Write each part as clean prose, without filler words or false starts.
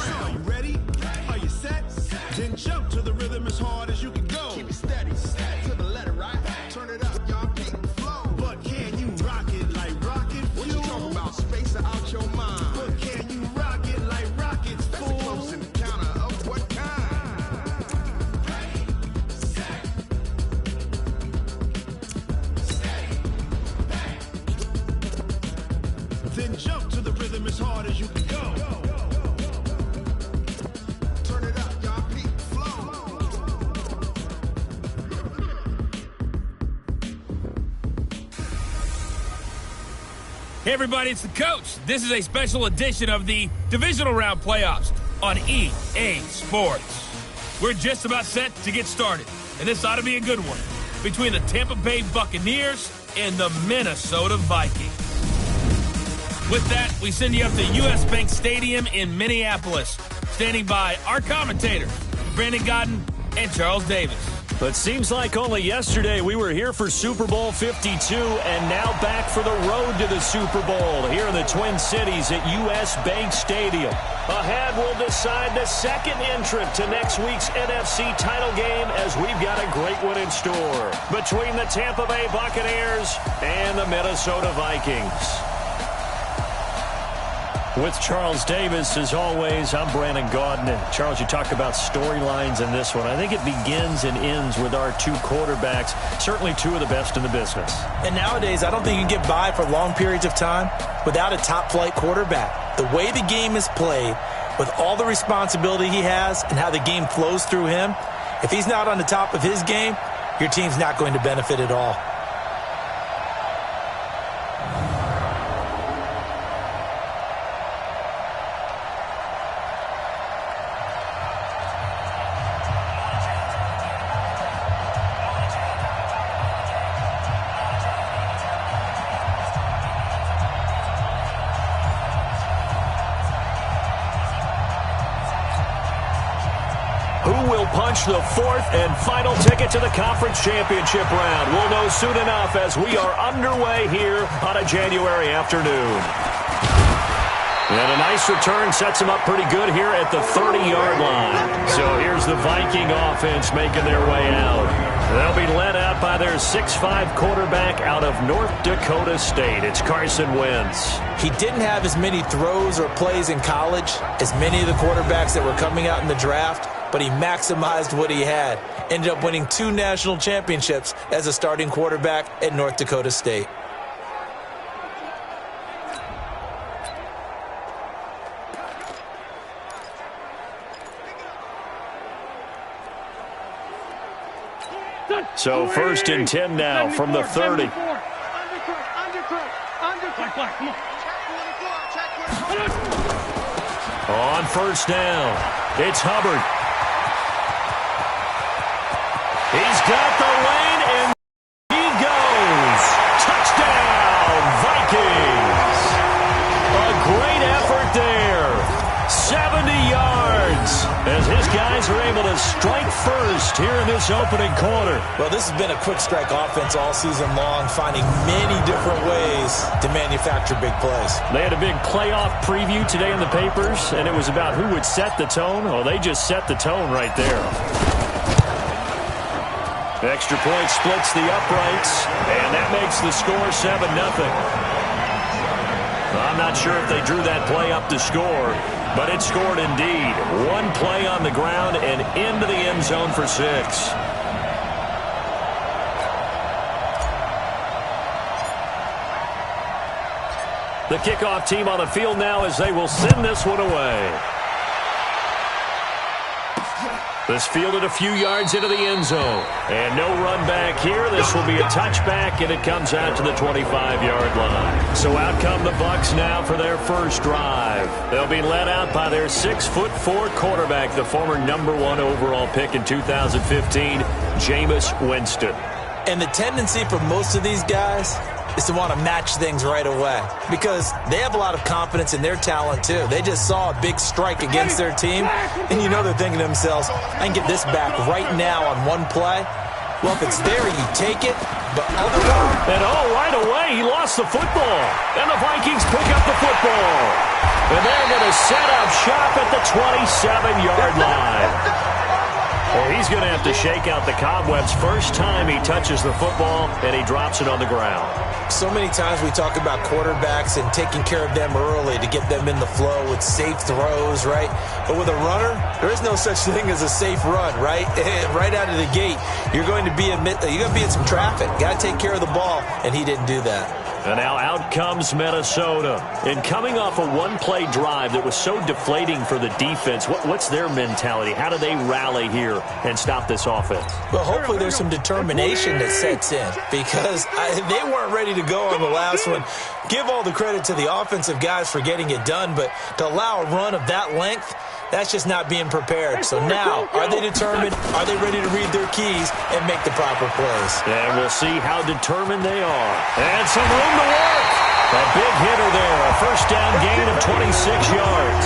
Are you ready? Are you set? Then jump to the rhythm as hard as you can go. Keep it steady, to the letter, right? Turn it up, y'all, keep the flow. But can you rock it like rocket fuel? What you talking about? Space out your mind. But can you rock it like rockets, fool? That's a close encounter of what kind? Ready, set, steady. Then jump to the rhythm as hard as you can go. Turn it up, y'all, keep the flow. Hey everybody, it's the coach. This is a special edition of the Divisional Round Playoffs on EA Sports. We're just about set to get started, and this ought to be a good one, between the Tampa Bay Buccaneers and the Minnesota Vikings. With that, we send you up to US Bank Stadium in Minneapolis, standing by our commentators, Brandon Godden and Charles Davis. But seems like only yesterday we were here for Super Bowl 52 and now back for the road to the Super Bowl here in the Twin Cities at US Bank Stadium. Ahead, we'll decide the second entrant to next week's NFC title game as we've got a great one in store between the Tampa Bay Buccaneers and the Minnesota Vikings. With Charles Davis, as always, I'm Brandon Gaudin. And Charles, you talk about storylines in this one. I think it begins and ends with our two quarterbacks, certainly two of the best in the business. And nowadays, I don't think you can get by for long periods of time without a top-flight quarterback. The way the game is played, with all the responsibility he has and how the game flows through him, if he's not on the top of his game, your team's not going to benefit at all. Punch the fourth and final ticket to the conference championship round. We'll know soon enough as we are underway here on a January afternoon. And a nice return sets them up pretty good here at the 30-yard line. So here's the Viking offense making their way out. They'll be led out by their 6'5 quarterback out of North Dakota State. It's Carson Wentz. He didn't have as many throws or plays in college as many of the quarterbacks that were coming out in the draft, but he maximized what he had. Ended up winning 2 national championships as a starting quarterback at North Dakota State. So 1st and 10 now from the 30. On 1st down, it's Hubbard. He's got the lane, and he goes. Touchdown, Vikings. A great effort there. 70 yards as his guys are able to strike first here in this opening quarter. Well, this has been a quick strike offense all season long, finding many different ways to manufacture big plays. They had a big playoff preview today in the papers, and it was about who would set the tone. Well, they just set the tone right there. Extra point splits the uprights, and that makes the score 7-0. I'm not sure if they drew that play up to score, but it scored indeed. One play on the ground and into the end zone for 6. The kickoff team on the field now as they will send this one away. This fielded a few yards into the end zone. And no run back here. This will be a touchback, and it comes out to the 25-yard line. So out come the Bucs now for their first drive. They'll be led out by their 6'4" quarterback, the former #1 overall pick in 2015, Jameis Winston. And the tendency for most of these guys is to want to match things right away because they have a lot of confidence in their talent too. They just saw a big strike against their team, and you know they're thinking to themselves, I can get this back right now on one play. Well, if it's there, you take it, But otherwise... And right away, he lost the football. And the Vikings pick up the football. And they're going to set up shop at the 27-yard line. Well, he's going to have to shake out the cobwebs first time he touches the football, and he drops it on the ground. So many times we talk about quarterbacks and taking care of them early to get them in the flow with safe throws, right? But with a runner, there is no such thing as a safe run, right? Right out of the gate, you're going to be in some traffic. Got to take care of the ball, and he didn't do that. And now out comes Minnesota. And coming off a one-play drive that was so deflating for the defense, what's their mentality? How do they rally here and stop this offense? Well, hopefully there's some determination that sets in because they weren't ready to go on the last one. Give all the credit to the offensive guys for getting it done, but to allow a run of that length, that's just not being prepared. So now, are they determined? Are they ready to read their keys and make the proper plays? And we'll see how determined they are. And some room to work. A big hitter there. A first down gain of 26 yards.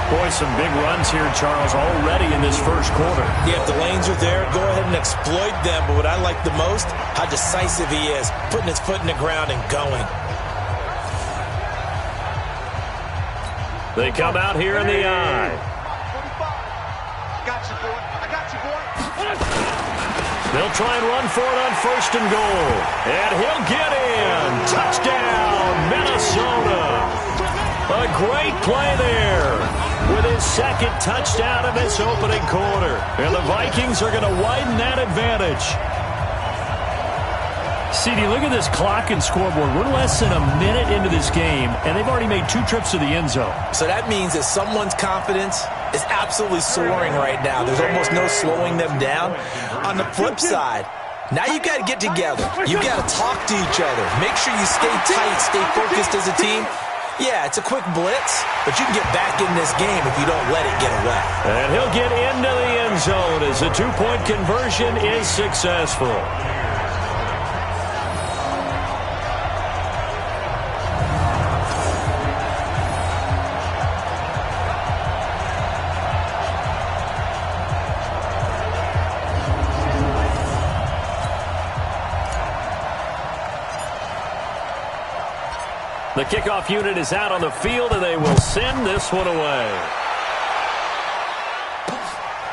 Boy, some big runs here, Charles, already in this first quarter. Yeah, if the lanes are there, go ahead and exploit them. But what I like the most, how decisive he is, putting his foot in the ground and going. They come out here in the eye. Got you, boy. I got you, boy. They'll try and run for it on first and goal. And he'll get in. Touchdown, Minnesota. A great play there with his second touchdown of this opening quarter. And the Vikings are going to widen that advantage. CD, look at this clock and scoreboard. We're less than a minute into this game, and they've already made 2 trips to the end zone. So that means that someone's confidence is absolutely soaring right now. There's almost no slowing them down. On the flip side, now you've got to get together. You've got to talk to each other. Make sure you stay tight, stay focused as a team. Yeah, it's a quick blitz, but you can get back in this game if you don't let it get away. And he'll get into the end zone as the 2-point conversion is successful. The kickoff unit is out on the field, and they will send this one away.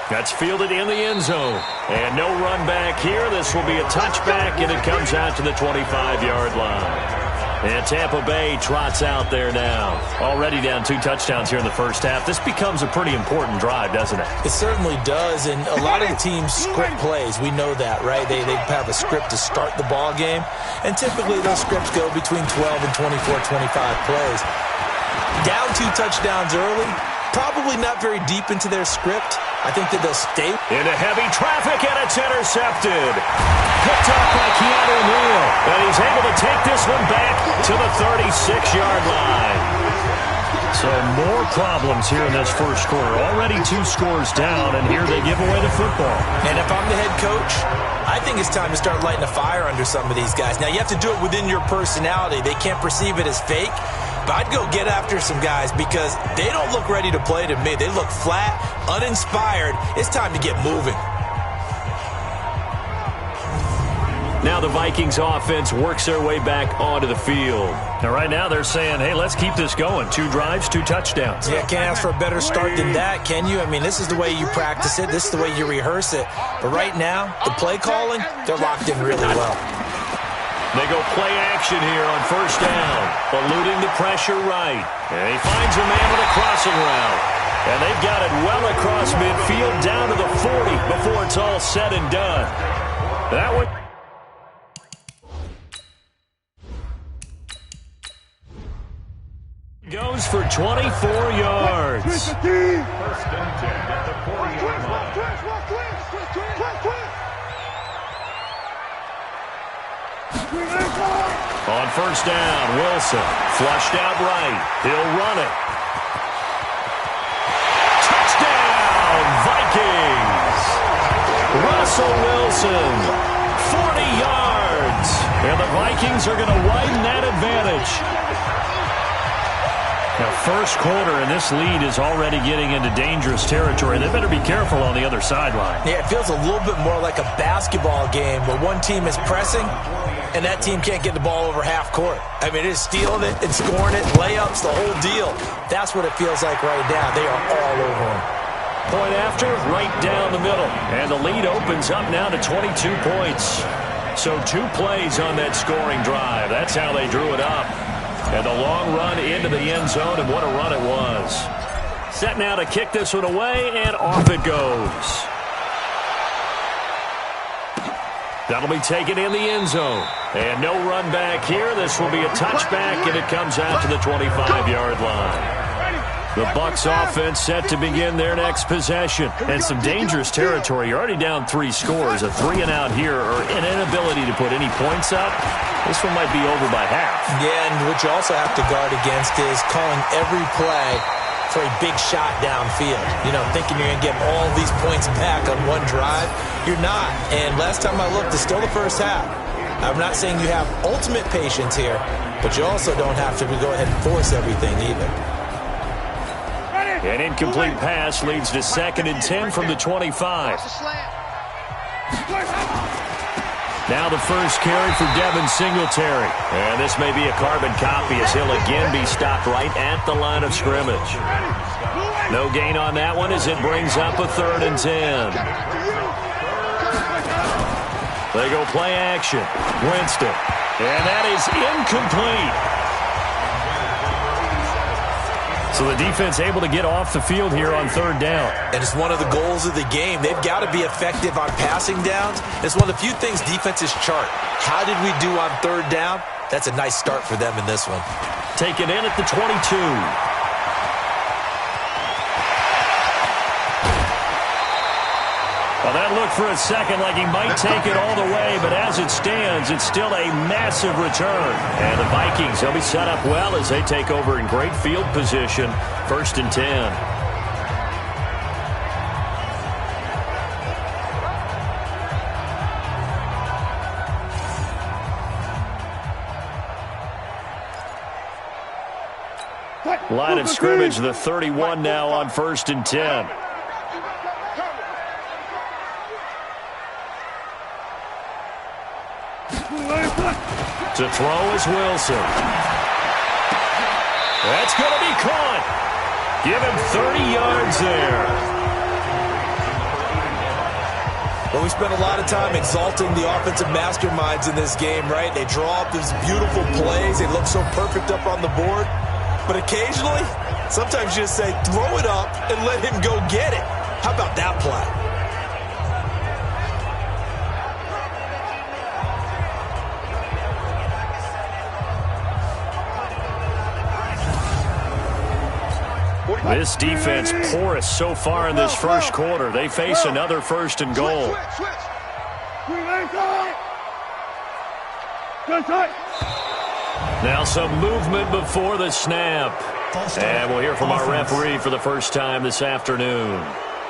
That's fielded in the end zone. And no run back here. This will be a touchback, and it comes out to the 25-yard line. And Tampa Bay trots out there now. Already down 2 touchdowns here in the first half. This becomes a pretty important drive, doesn't it? It certainly does, and a lot of the teams script plays. We know that, right? They have a script to start the ball game, and typically those scripts go between 12 and 24, 25 plays. Down 2 touchdowns early, probably not very deep into their script. I think that they'll stay. Into heavy traffic, and it's intercepted. Picked up by Keanu Neal, and he's able to take this one back to the 36-yard line. So more problems here in this first quarter. Already 2 scores down, and here they give away the football. And if I'm the head coach, I think it's time to start lighting a fire under some of these guys. Now, you have to do it within your personality. They can't perceive it as fake. But I'd go get after some guys because they don't look ready to play to me. They look flat, uninspired. It's time to get moving. Now the Vikings offense works their way back onto the field. Now right now they're saying, hey, let's keep this going. 2 drives, 2 touchdowns. Yeah, can't ask for a better start than that, can you? I mean, this is the way you practice it. This is the way you rehearse it. But right now, the play calling, they're locked in really well. They go play action here on first down. Eluding the pressure right. And he finds a man with a crossing route. And they've got it well across midfield down to the 40 before it's all said and done. That one goes for 24 yards. First and 10 at the 40-yard line. On first down, Wilson flushed out right. He'll run it. Touchdown, Vikings! Russell Wilson, 40 yards. And the Vikings are going to widen that advantage. Now, first quarter, and this lead is already getting into dangerous territory. They better be careful on the other sideline. Yeah, it feels a little bit more like a basketball game where one team is pressing and that team can't get the ball over half court. I mean, it is stealing it and scoring it, layups, the whole deal. That's what it feels like right now. They are all over them. Point after, right down the middle. And the lead opens up now to 22 points. So 2 plays on that scoring drive. That's how they drew it up. And the long run into the end zone, and what a run it was. Set now to kick this one away, and off it goes. That'll be taken in the end zone. And no run back here. This will be a touchback, and it comes out to the 25-yard line. The Bucs offense set to begin their next possession. And some dangerous territory. You're already down 3 scores. A 3-and-out here, or an inability to put any points up. This one might be over by half. Yeah, and what you also have to guard against is calling every play for a big shot downfield. You know, thinking you're going to get all these points back on one drive. You're not. And last time I looked, it's still the first half. I'm not saying you have ultimate patience here, but you also don't have to go ahead and force everything either. An incomplete pass leads to 2nd and 10 from the 25. Now the first carry for Devin Singletary. And this may be a carbon copy as he'll again be stopped right at the line of scrimmage. No gain on that one as it brings up a 3rd and 10. They go play action. Winston. And that is incomplete. So the defense able to get off the field here on 3rd down. And it's one of the goals of the game. They've got to be effective on passing downs. It's one of the few things defenses chart. How did we do on 3rd down? That's a nice start for them in this one. Taken in at the 22. Well, that looked for a second like he might take it all the way, but as it stands, it's still a massive return. And the Vikings, they'll be set up well as they take over in great field position. 1st and 10. Line of scrimmage, the 31 now on 1st and 10. To throw is Wilson. That's going to be caught. Give him 30 yards there. Well, we spent a lot of time exalting the offensive masterminds in this game, right? They draw up these beautiful plays. They look so perfect up on the board. But occasionally, sometimes you just say, throw it up and let him go get it. How about that play? This defense porous so far in this first quarter. They face another 1st and goal. Now some movement before the snap. And we'll hear from our referee for the first time this afternoon.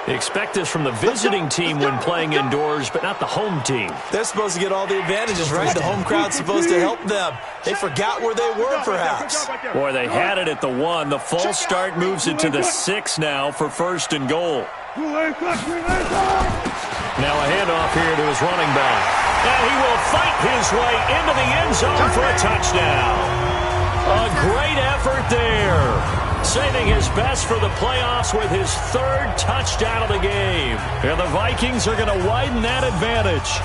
Expect this from the visiting team when playing indoors, but not the home team. They're supposed to get all the advantages, right? The home crowd's supposed to help them. They forgot where they were, perhaps. Boy, they had it at the 1. The false start moves it to the 6 now for 1st and goal. Now a handoff here to his running back. And he will fight his way into the end zone for a touchdown. A great effort there. Saving his best for the playoffs with his 3rd touchdown of the game. And the Vikings are going to widen that advantage.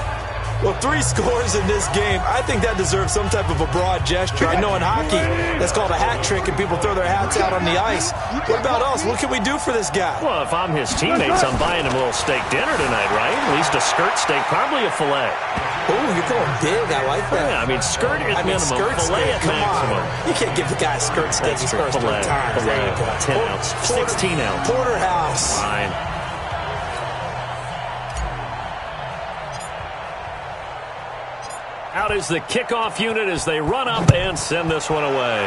Well, 3 scores in this game. I think that deserves some type of a broad gesture. I know in hockey, that's called a hat trick, and people throw their hats out on the ice. What about us? What can we do for this guy? Well, if I'm his teammates, I'm buying him a little steak dinner tonight, right? At least a skirt steak, probably a filet. Oh, you're going big. I like that. Yeah, I mean, skirt at minimum, skirt filet at maximum. You can't give the guy a skirt steak. He's first filet, time. Filet, 10 ounce, 16 ounce. Porterhouse. Fine. Out is the kickoff unit as they run up and send this one away.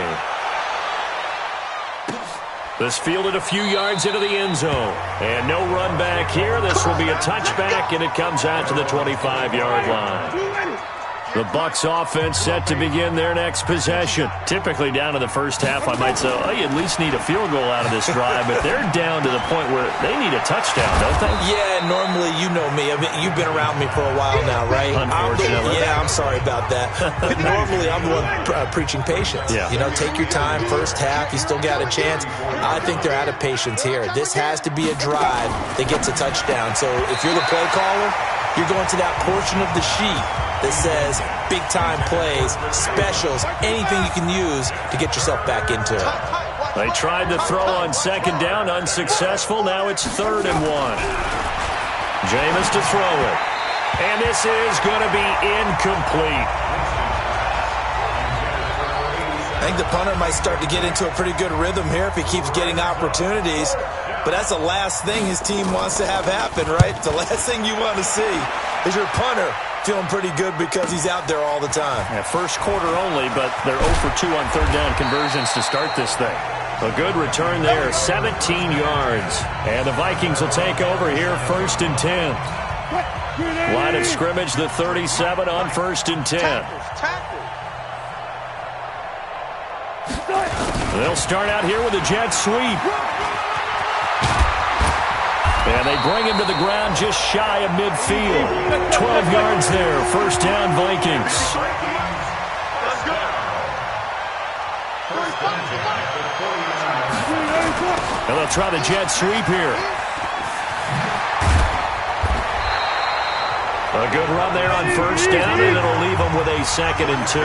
This fielded a few yards into the end zone. And no run back here. This will be a touchback, and it comes out to the 25-yard line. The Bucs offense set to begin their next possession. Typically down to the first half, I might say, oh, you at least need a field goal out of this drive, but they're down to the point where they need a touchdown, don't they? Yeah, normally, you know me. I mean, you've been around me for a while now, right? Unfortunately. I'm sorry about that. But normally, I'm the one preaching patience. Yeah. You know, take your time. First half, you still got a chance. I think they're out of patience here. This has to be a drive that gets a touchdown. So if you're the play caller, you're going to that portion of the sheet that says big-time plays, specials, anything you can use to get yourself back into it. They tried to throw on second down, unsuccessful. Now it's 3rd and 1. Jameis to throw it. And this is going to be incomplete. I think the punter might start to get into a pretty good rhythm here if he keeps getting opportunities. But that's the last thing his team wants to have happen, right? The last thing you want to see is your punter feeling pretty good because he's out there all the time. Yeah, first quarter only, but they're 0 for 2 on third down conversions to start this thing. A good return there, 17 yards. And the Vikings will take over here, 1st and 10. Line of scrimmage, the 37 on 1st and 10. They'll start out here with a jet sweep. And they bring him to the ground just shy of midfield. 12 yards there. 1st down, Vikings. And they'll try the jet sweep here. A good run there on 1st down, and it'll leave them with a 2nd and 2.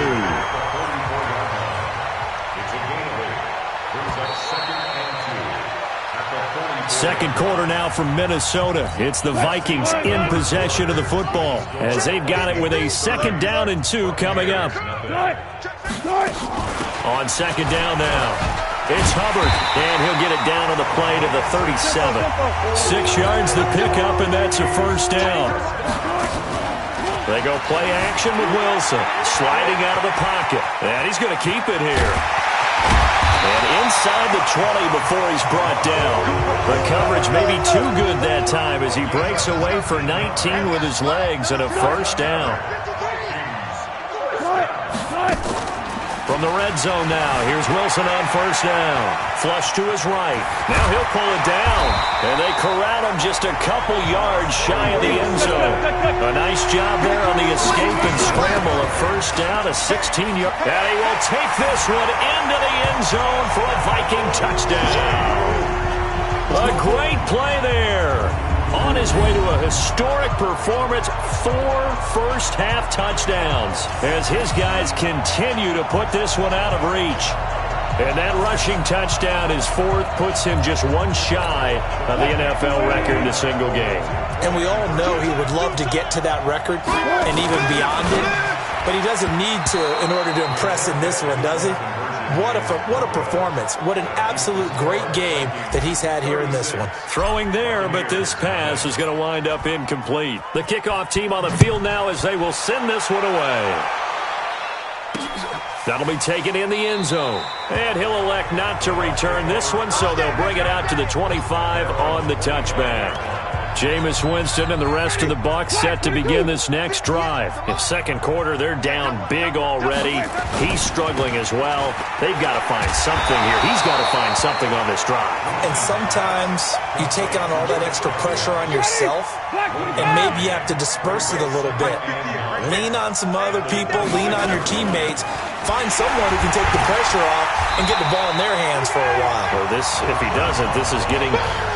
Second quarter now from Minnesota. It's the Vikings in possession of the football as they've got it with a 2nd down and 2 coming up. On 2nd down now, it's Hubbard, and he'll get it down on the play to the 37. 6 yards the pickup, and that's a 1st down. They go play action with Wilson, sliding out of the pocket, and he's going to keep it here. And inside the 20 before he's brought down. The coverage may be too good that time as he breaks away for 19 with his legs and a 1st down. From the red zone now, here's Wilson on 1st down. Flush to his right. Now he'll pull it down. And they corral him just a couple yards shy of the end zone. A nice job there on the escape and scramble. A 1st down, a 16-yard. And he will take this one into the end zone for a Viking touchdown. A great play there. On his way to a historic performance, 4 first-half touchdowns as his guys continue to put this one out of reach. And that rushing touchdown, his 4th, puts him just one shy of the NFL record in a single game. And we all know he would love to get to that record and even beyond it, but he doesn't need to in order to impress in this one, does he? What a performance. What an absolute great game that he's had here in this one. Throwing there, but this pass is going to wind up incomplete. The kickoff team on the field now as they will send this one away. That'll be taken in the end zone. And he'll elect not to return this one, so they'll bring it out to the 25 on the touchback. Jameis Winston and the rest of the Bucs set to begin this next drive. In second quarter, they're down big already. He's struggling as well. They've got to find something here. He's got to find something on this drive. And sometimes you take on all that extra pressure on yourself, and maybe you have to disperse it a little bit. Lean on some other people. Lean on your teammates. Find someone who can take the pressure off and get the ball in their hands for a while. Well, if he doesn't, this is getting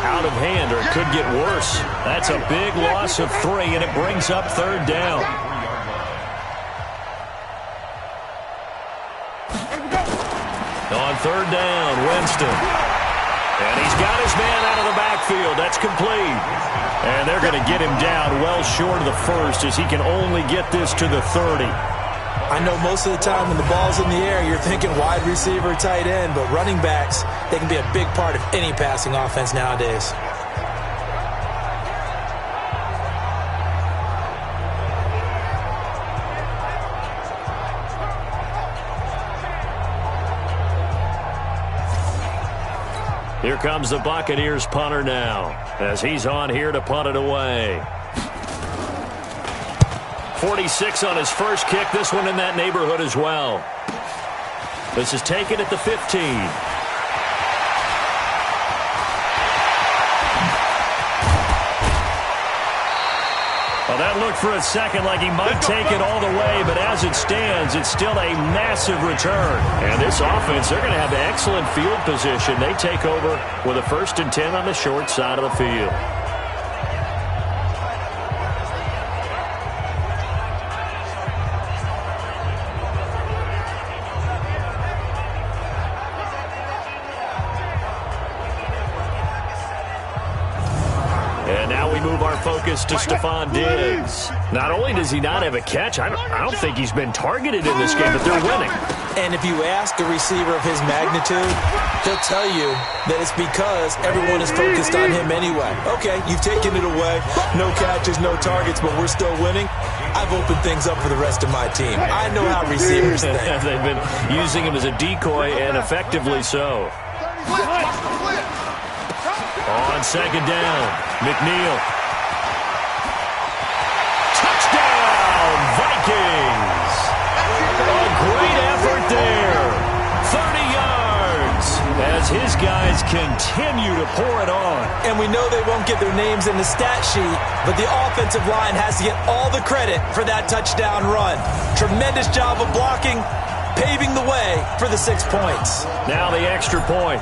out of hand, or it could get worse. That's a big loss of 3, and it brings up 3rd down. On 3rd down, Winston. And he's got his man out of the backfield. That's complete. And they're going to get him down well short of the 1st as he can only get this to the 30. I know most of the time when the ball's in the air, you're thinking wide receiver, tight end, but running backs, they can be a big part of any passing offense nowadays. Here comes the Buccaneers punter now as he's on here to punt it away. 46 on his first kick. This one in that neighborhood as well. This is taken at the 15. Well, that looked for a second like he might take it all the way, but as it stands, it's still a massive return. And this offense, they're going to have excellent field position. They take over with a 1st and 10 on the short side of the field. Focus to Stephon Diggs. Not only does he not have a catch, I don't think he's been targeted in this game, but they're winning. And if you ask a receiver of his magnitude, he'll tell you that it's because everyone is focused on him anyway. Okay, you've taken it away. No catches, no targets, but we're still winning. I've opened things up for the rest of my team. I know how receivers think. They've been using him as a decoy, and effectively so. On 2nd down, McNeil. Vikings. A great effort there. 30 yards as his guys continue to pour it on. And we know they won't get their names in the stat sheet, but the offensive line has to get all the credit for that touchdown run. Tremendous job of blocking, paving the way for the 6 points. Now the extra point.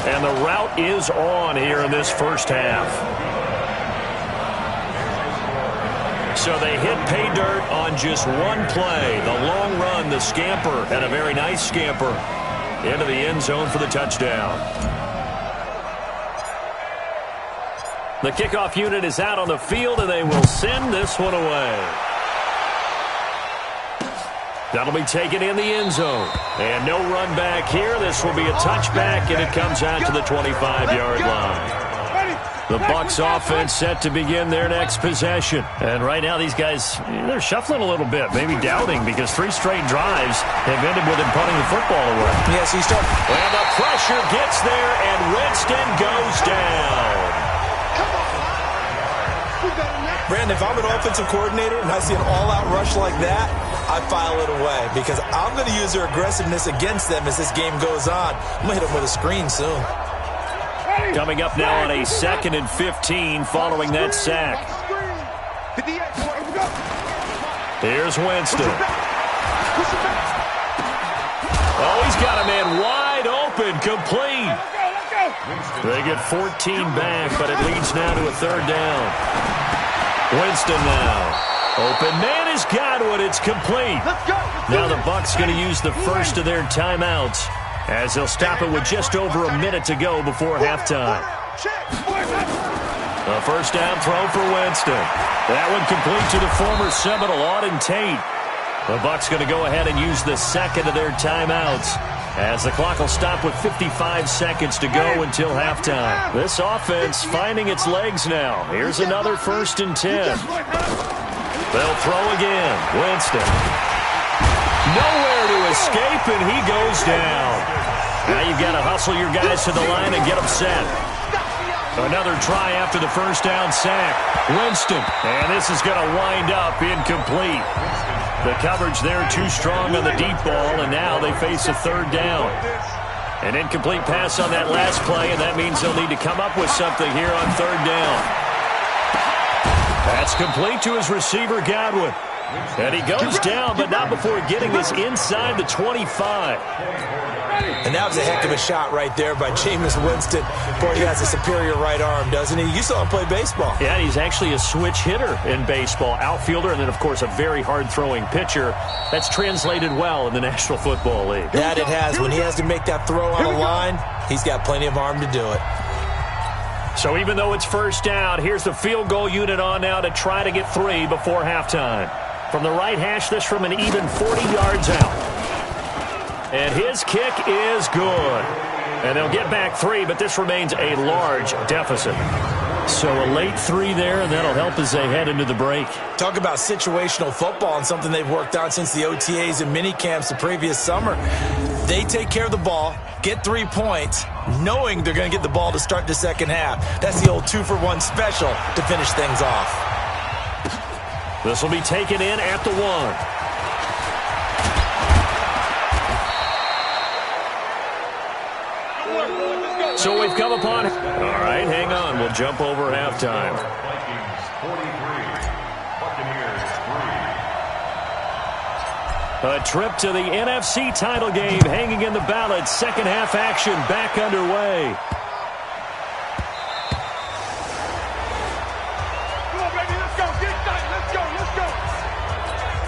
And the route is on here in this first half. So they hit pay dirt on just one play. The long run, the scamper, and a very nice scamper into the end zone for the touchdown. The kickoff unit is out on the field, and they will send this one away. That'll be taken in the end zone. And no run back here. This will be a touchback, and it comes out to the 25-yard line. The Bucs offense set to begin their next possession. And right now these guys, they're shuffling a little bit, maybe doubting, because 3 straight drives have ended with him punting the football away. Yes, he's starting. And the pressure gets there, and Winston goes down. Brandon, if I'm an offensive coordinator and I see an all-out rush like that, I file it away because I'm going to use their aggressiveness against them as this game goes on. I'm going to hit them with a screen soon. Coming up now on a 2nd and 15 following that sack. Here's Winston. Oh, he's got a man wide open, complete. They get 14 back, but it leads now to a 3rd down. Winston now. Open man is Godwin. It's complete. Now the Bucs going to use the first of their timeouts, as they'll stop it with just over a minute to go before halftime. A 1st down throw for Winston. That one complete to the former Seminole, Auden Tate. The Bucs going to go ahead and use the 2nd of their timeouts, as the clock will stop with 55 seconds to go until halftime. This offense finding its legs now. Here's another 1st and 10. They'll throw again. Winston. Nowhere to escape, and he goes down. Now you've got to hustle your guys to the line and get them set. Another try after the 1st down sack. Winston, and this is going to wind up incomplete. The coverage there too strong on the deep ball, and now they face a 3rd down. An incomplete pass on that last play, and that means they'll need to come up with something here on 3rd down. That's complete to his receiver, Godwin. And he goes down, but not before getting this inside the 25. And that was a heck of a shot right there by Jameis Winston. Boy, he has a superior right arm, doesn't he? You saw him play baseball. Yeah, he's actually a switch hitter in baseball. Outfielder, and then, of course, a very hard-throwing pitcher. That's translated well in the National Football League. That it has. When he has to make that throw on a line, he's got plenty of arm to do it. So even though it's 1st down, here's the field goal unit on now to try to get 3 before halftime. From the right hash, this from an even 40 yards out. And his kick is good. And they'll get back 3, but this remains a large deficit. So a late 3 there, and that'll help as they head into the break. Talk about situational football and something they've worked on since the OTAs and mini camps the previous summer. They take care of the ball, get 3 points, knowing they're going to get the ball to start the second half. That's the old 2-for-1 special to finish things off. This will be taken in at the 1. So we've come upon... All right, hang on. We'll jump over halftime. Vikings 43, Buccaneers 3. A trip to the NFC title game hanging in the balance. Second half action back underway. Come on, baby, let's go. Get tight. Let's go.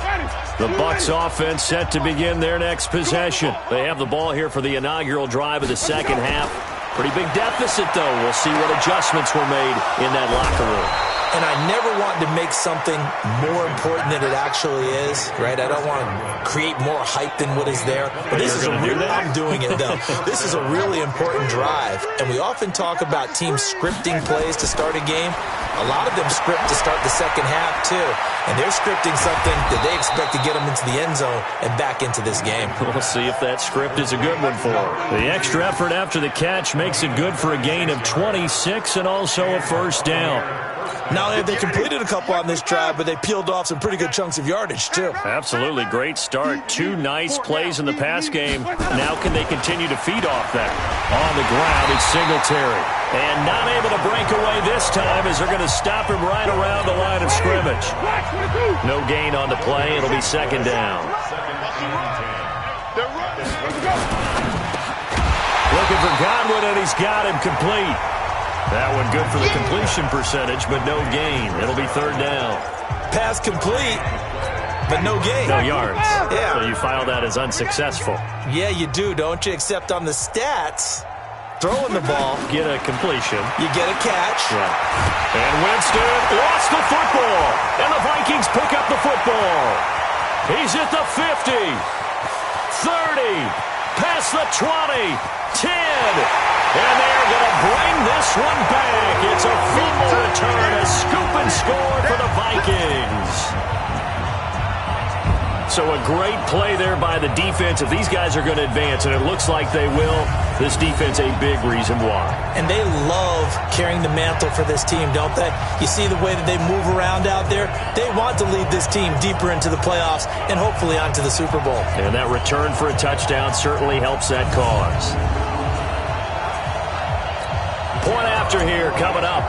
Ready. The Bucs offense set to begin their next possession. They have the ball here for the inaugural drive of the second half. Pretty big deficit, though. We'll see what adjustments were made in that locker room. And I never want to make something more important than it actually is, right? I don't want to create more hype than what is there. But this is I'm doing it, though. This is a really important drive. And we often talk about teams scripting plays to start a game. A lot of them script to start the second half, too. And they're scripting something that they expect to get them into the end zone and back into this game. We'll see if that script is a good one for them. The extra effort after the catch makes it good for a gain of 26 and also a first down. Now they completed a couple on this drive, but they peeled off some pretty good chunks of yardage, too. Absolutely great start. 2 nice plays in the pass game. Now can they continue to feed off that? On the ground, it's Singletary. And not able to break away this time as they're going to stop him right around the line of scrimmage. No gain on the play. It'll be second down. Looking for Godwin, and he's got him complete. That one good for the completion percentage, but no gain. It'll be third down. Pass complete, but no gain. No yards. Yeah. So you file that as unsuccessful. Yeah, you do, don't you? Except on the stats, throwing the ball, Get a completion. you get a catch. Yeah. And Winston lost the football. And the Vikings pick up the football. He's at the 50, 30, past the 20, 10. And they're going to bring this one back. It's a fumble return, a scoop and score for the Vikings. So a great play there by the defense. If these guys are going to advance, and it looks like they will, this defense a big reason why. And they love carrying the mantle for this team, don't they? You see the way that they move around out there? They want to lead this team deeper into the playoffs and hopefully onto the Super Bowl. And that return for a touchdown certainly helps that cause. Point after here coming up.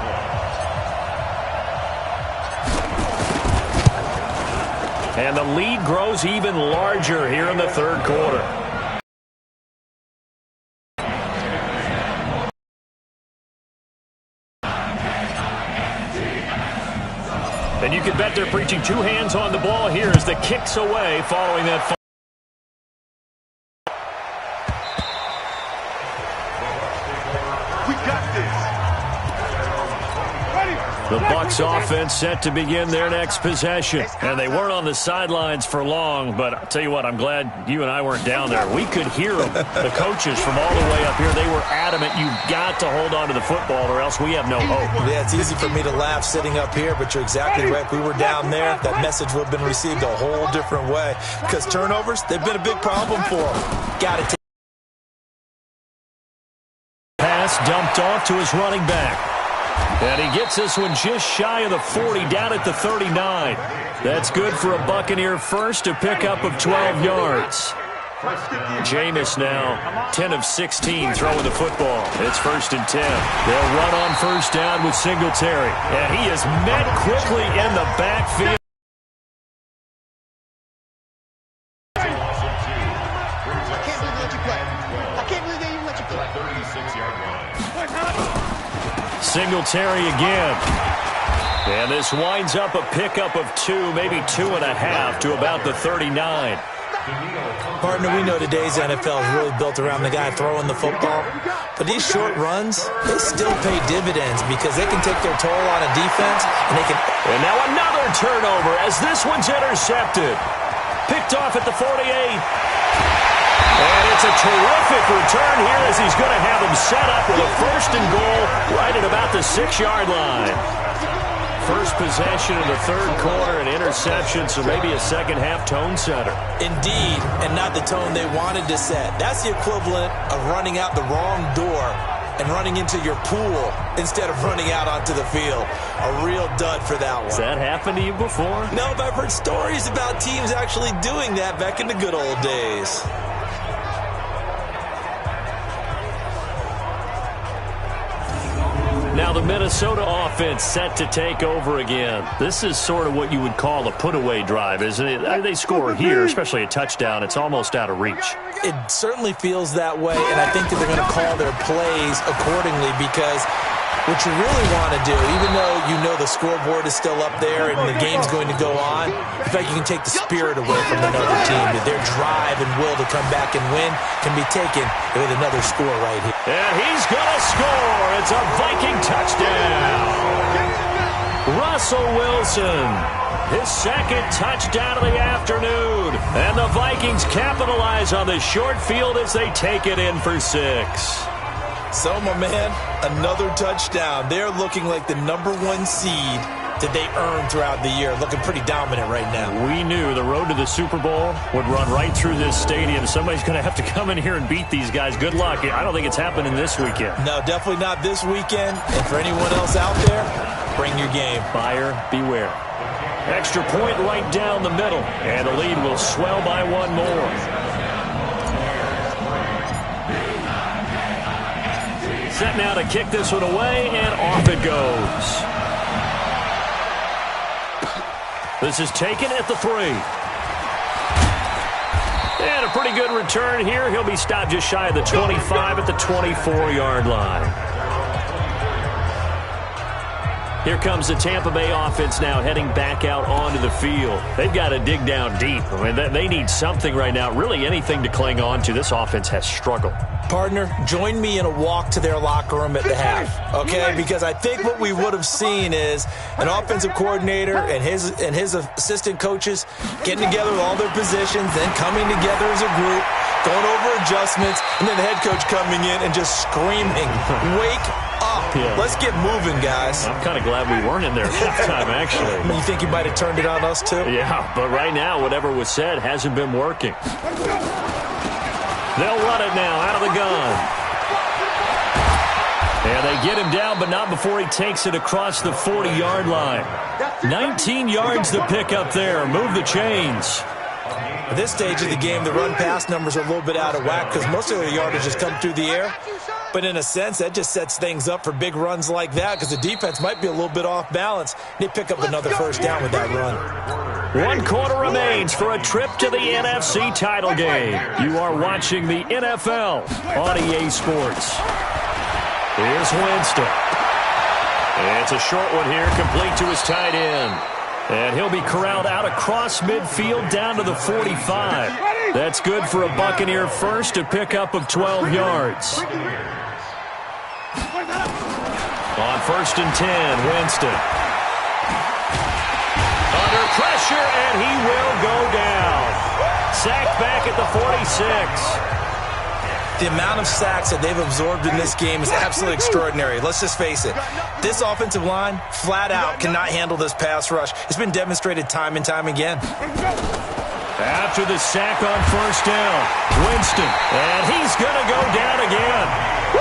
And the lead grows even larger here in the third quarter. And you can bet they're preaching 2 hands on the ball here as the kick's away following that. We got this. The Bucs offense set to begin their next possession. And they weren't on the sidelines for long, but I'll tell you what, I'm glad you and I weren't down there. We could hear them. The coaches from all the way up here, they were adamant, you've got to hold on to the football or else we have no hope. Yeah, it's easy for me to laugh sitting up here, but you're exactly right. If we were down there, that message would have been received a whole different way. Because turnovers, they've been a big problem for them. Got to take. Pass dumped off to his running back. And he gets this one just shy of the 40, down at the 39. That's good for a Buccaneer first, a pickup of 12 yards. Jameis now 10 of 16 throwing the football. It's first and 10. They'll run on first down with Singletary. And he is met quickly in the backfield. Singletary again. And this winds up a pickup of 2, maybe 2.5 to about the 39. Partner, we know today's NFL is really built around the guy throwing the football. But these short runs, they still pay dividends because they can take their toll on a defense. And now another turnover as this one's intercepted. Picked off at the 48. And it's a terrific return here as he's going to have him set up with a first and goal right at about the 6-yard line. First possession of the third quarter, an interception, so maybe a second-half tone setter. Indeed, and not the tone they wanted to set. That's the equivalent of running out the wrong door and running into your pool instead of running out onto the field. A real dud for that one. Has that happened to you before? No, but I've heard stories about teams actually doing that back in the good old days. Now the Minnesota offense set to take over again. This is sort of what you would call a put-away drive, isn't it? They score here, especially a touchdown. It's almost out of reach. It certainly feels that way, and I think that they're going to call their plays accordingly because what you really want to do, even though you know the scoreboard is still up there and the game's going to go on, in fact, you can take the spirit away from another team. That their drive and will to come back and win can be taken with another score right here. Yeah, he's going to score. It's a Viking touchdown. Russell Wilson, his second touchdown of the afternoon. And the Vikings capitalize on the short field as they take it in for 6. So, my man, another touchdown. They're looking like the #1 seed that they earned throughout the year. Looking pretty dominant right now. We knew the road to the Super Bowl would run right through this stadium. Somebody's going to have to come in here and beat these guys. Good luck. I don't think it's happening this weekend. No, definitely not this weekend. And for anyone else out there, bring your game. Buyer beware. Extra point right down the middle. And the lead will swell by one more. Set now to kick this one away, and off it goes. This is taken at the 3. And a pretty good return here. He'll be stopped just shy of the 25 at the 24-yard line. Here comes the Tampa Bay offense now heading back out onto the field. They've got to dig down deep. I mean, they need something right now, really anything to cling on to. This offense has struggled. Partner, join me in a walk to their locker room at the half, okay? Because I think what we would have seen is an offensive coordinator and his assistant coaches getting together with all their positions, then coming together as a group, going over adjustments, and then the head coach coming in and just screaming, "Wake up. Yeah. Let's get moving, guys." I'm kind of glad we weren't in there at halftime, actually. You think you might have turned it on us, too? Yeah, but right now, whatever was said hasn't been working. They'll run it now out of the gun. And they get him down, but not before he takes it across the 40-yard line. 19 yards to pick up there. Move the chains. At this stage of the game, the run-pass numbers are a little bit out of whack because most of their yardage has come through the air. But in a sense, that just sets things up for big runs like that because the defense might be a little bit off balance. They pick up another first down with that run. 1 quarter remains for a trip to the NFC title game. You are watching the NFL on EA Sports. Here's Winston. It's a short one here, complete to his tight end. And he'll be corralled out across midfield down to the 45. That's good for a Buccaneer first, to pick up of 12 yards. On 1st and 10, Winston. Under pressure, and he will go down. Sacked back at the 46. The amount of sacks that they've absorbed in this game is absolutely extraordinary. Let's just face it. This offensive line, flat out, cannot handle this pass rush. It's been demonstrated time and time again. After the sack on 1st down, Winston, and he's going to go down again.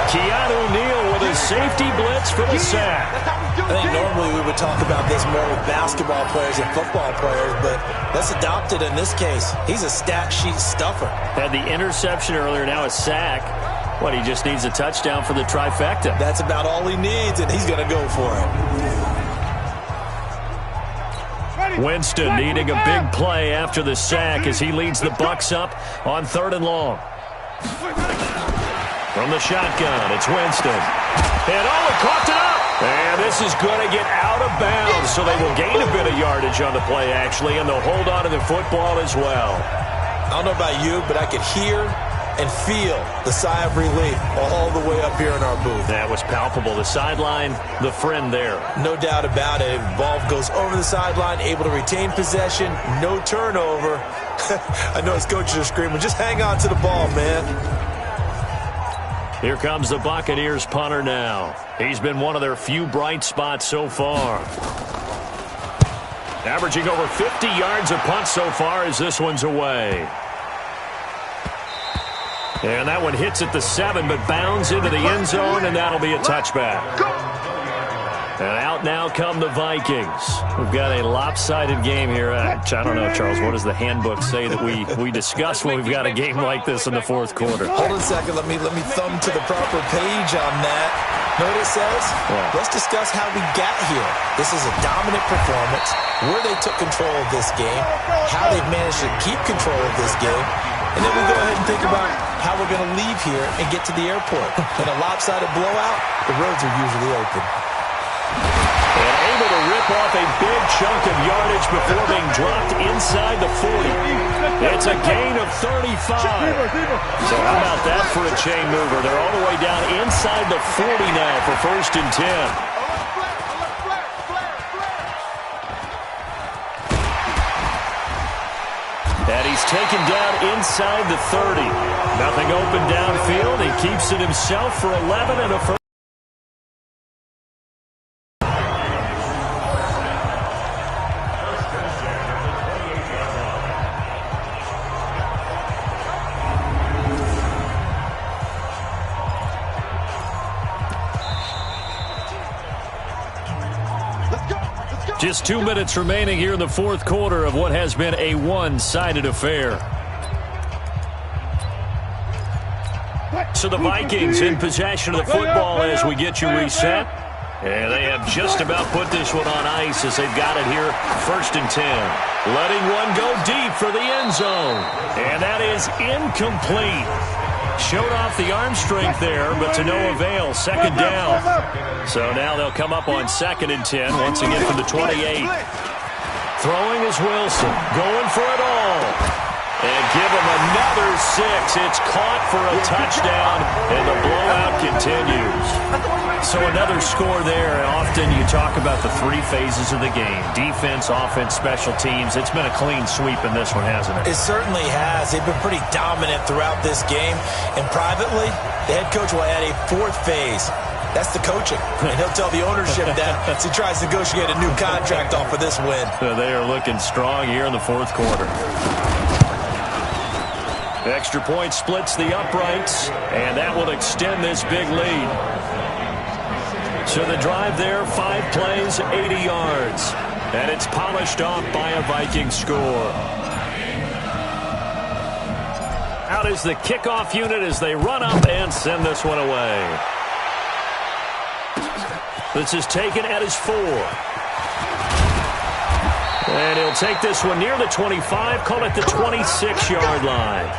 Keanu Neal with a safety blitz for the sack. I think normally we would talk about this more with basketball players and football players, but let's adopt it in this case. He's a stat sheet stuffer. Had the interception earlier, now a sack. What, he just needs a touchdown for the trifecta. That's about all he needs, and he's going to go for it. Winston needing a big play after the sack as he leads the Bucs up on 3rd and long. From the shotgun, it's Winston. And coughed it up. And this is going to get out of bounds, so they will gain a bit of yardage on the play, actually, and they'll hold on to the football as well. I don't know about you, but I could hear and feel the sigh of relief all the way up here in our booth. That was palpable. The sideline, the friend there. No doubt about it. Ball goes over the sideline, able to retain possession, no turnover. I know his coaches are screaming, just hang on to the ball, man. Here comes the Buccaneers punter now. He's been one of their few bright spots so far. Averaging over 50 yards a punt so far as this one's away. And that one hits at the 7, but bounds into the end zone, and that'll be a touchback. And out now come the Vikings. We've got a lopsided game here. I don't know, Charles, what does the handbook say that we discuss when we've got a game like this in the fourth quarter? Hold on a second. Let me thumb to the proper page on that. Know what it says? Yeah. Let's discuss how we got here. This is a dominant performance, where they took control of this game, how they've managed to keep control of this game, and then we go ahead and think about how we're going to leave here and get to the airport. In a lopsided blowout, the roads are usually open. And able to rip off a big chunk of yardage before being dropped inside the 40. It's a gain of 35. So how about that for a chain mover? They're all the way down inside the 40 now for 1st and 10. And he's taken down inside the 30. Nothing open downfield. He keeps it himself for 11 and a first. Just 2 minutes remaining here in the fourth quarter of what has been a one-sided affair. So the Vikings in possession of the football as we get you reset. And they have just about put this one on ice as they've got it here, 1st and 10. Letting one go deep for the end zone. And that is incomplete. Showed off the arm strength there, but to no avail. 2nd down. So now they'll come up on 2nd and 10, once again from the 28. Throwing is Wilson. Going for it all. And give him another 6. It's caught for a touchdown, and the blowout continues. So another score there. Often you talk about the 3 phases of the game. Defense, offense, special teams. It's been a clean sweep in this one, hasn't it? It certainly has. They've been pretty dominant throughout this game. And privately, the head coach will add a 4th phase. That's the coaching. And he'll tell the ownership that as he tries to negotiate a new contract off of this win. They are looking strong here in the fourth quarter. Extra point splits the uprights, and that will extend this big lead. So the drive there, 5 plays, 80 yards. And it's polished off by a Viking score. Out is the kickoff unit as they run up and send this one away. This is taken at his 4. And he'll take this one near the 25, call it the 26-yard line.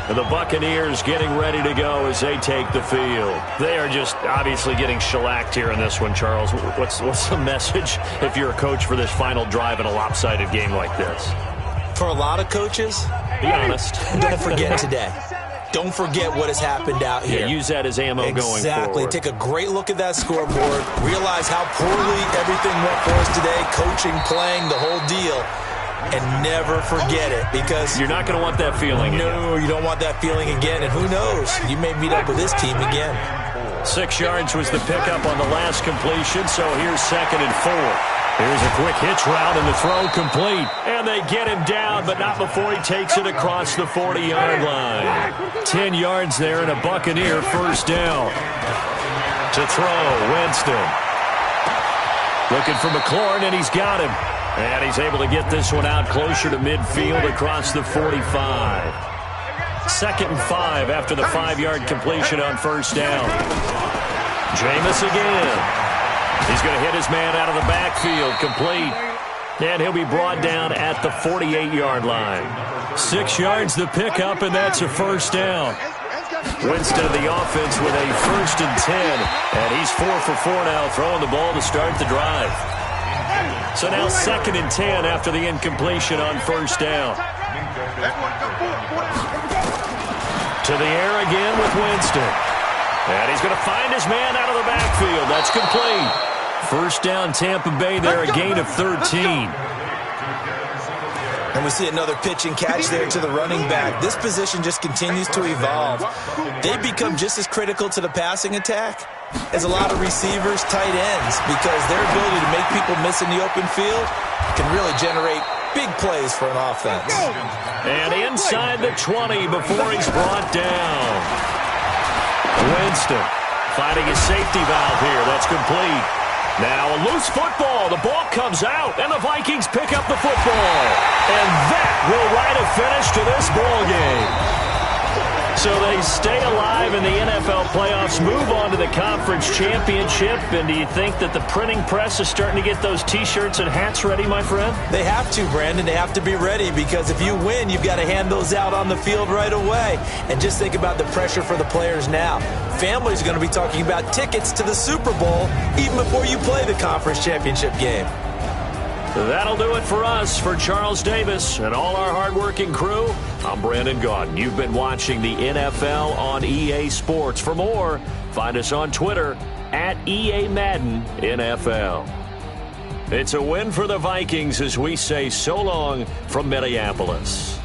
And the Buccaneers getting ready to go as they take the field. They are just obviously getting shellacked here in this one, Charles. What's the message if you're a coach for this final drive in a lopsided game like this? For a lot of coaches, be honest. Don't forget today. Don't forget what has happened out here. Yeah, use that as ammo going forward. Exactly. Take a great look at that scoreboard. Realize how poorly everything went for us today. Coaching, playing, the whole deal. And never forget it, because you're not going to want that feeling again. No, you don't want that feeling again. And who knows? You may meet up with this team again. 6 yards was the pickup on the last completion, so here's 2nd and 4. Here's a quick hitch route and the throw complete. And they get him down, but not before he takes it across the 40-yard line. 10 yards there and a Buccaneer 1st down. To throw, Winston. Looking for McLaurin, and he's got him. And he's able to get this one out closer to midfield across the 45. 2nd and 5 after the 5-yard completion on 1st down. Jameis again. He's going to hit his man out of the backfield, complete. And he'll be brought down at the 48-yard line. 6 yards the pickup, and that's a 1st down. Winston of the offense with a 1st and 10. And he's 4 for 4 now, throwing the ball to start the drive. So now 2nd and 10 after the incompletion on 1st down. To the air again with Winston. And he's going to find his man out of the backfield. That's complete. 1st down Tampa Bay there, a gain of 13. And we see another pitch and catch there to the running back. This position just continues to evolve. They become just as critical to the passing attack as a lot of receivers, tight ends, because their ability to make people miss in the open field can really generate big plays for an offense. And inside the 20 before he's brought down. Winston finding a safety valve here. That's complete. Now a loose football. The ball comes out, and the Vikings pick up the football. And that will write a finish to this ball game. So they stay alive in the NFL playoffs, move on to the conference championship. And do you think that the printing press is starting to get those T-shirts and hats ready, my friend? They have to, Brandon. They have to be ready, because if you win, you've got to hand those out on the field right away. And just think about the pressure for the players now. Families are going to be talking about tickets to the Super Bowl even before you play the conference championship game. That'll do it for us. For Charles Davis and all our hardworking crew, I'm Brandon Gaudin. You've been watching the NFL on EA Sports. For more, find us on Twitter at EA Madden NFL. It's a win for the Vikings as we say so long from Minneapolis.